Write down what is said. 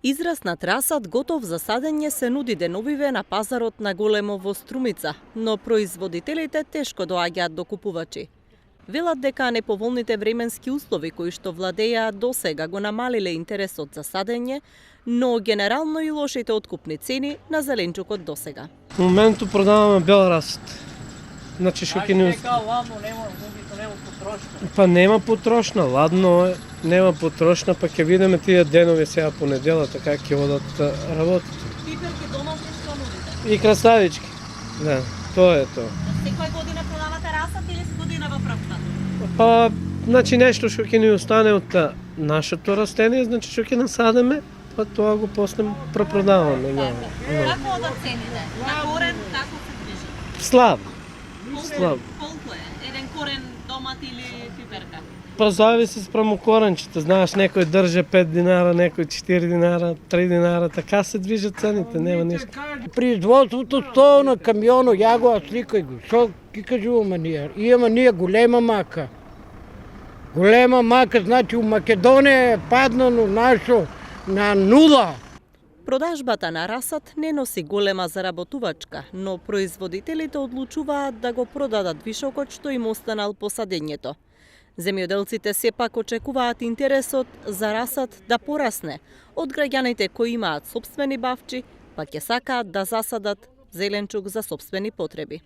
Израснат расад готов за садење се нуди деновиве на пазарот на Големо во Струмица, но производителите тешко доаѓаат до купувачи. Велат дека неповолните временски услови кои што владеа досега го намалиле интересот за садење, но генерално и лошите откупни цени на зеленчукот досега. В моменту продаваме бел расад. Значи што ќе ни ладно, нема потрошна. Па нема потрошна, ладно е, нема потрошна, па ќе видиме тие денови сега понеделата како ќе одат работите. Пиперки домашни што нудите? И краставички. Да, тоа е тоа. Секоја година продавате расад или година во првта? Па, значи нешто што ќе ни остане од нашето растение, значи што ќе насадиме, па тоа го после препродаваме. Како одат цените? На корен како се движи? Слабо. Слабо. Колку е? Еден корен домат или пиперка? Па зависи спремо коренчето, знаеш, некој држе 5 динара, некој 4 динара, 3 динара, така се движат цените, нема ништо. Производството стои на камиону, ја го сликај го. Што ќе кажуваме ние? Имаме ние голема мака. Голема мака, значи у Македонија е паднано нашо на нула. Продажбата на расад не носи голема заработувачка, но производителите одлучуваат да го продадат вишокот што им останал по садењето. Земјоделците сепак очекуваат интересот за расад да порасне од граѓаните кои имаат сопствени бавчи, па ќе сакаат да засадат зеленчук за сопствени потреби.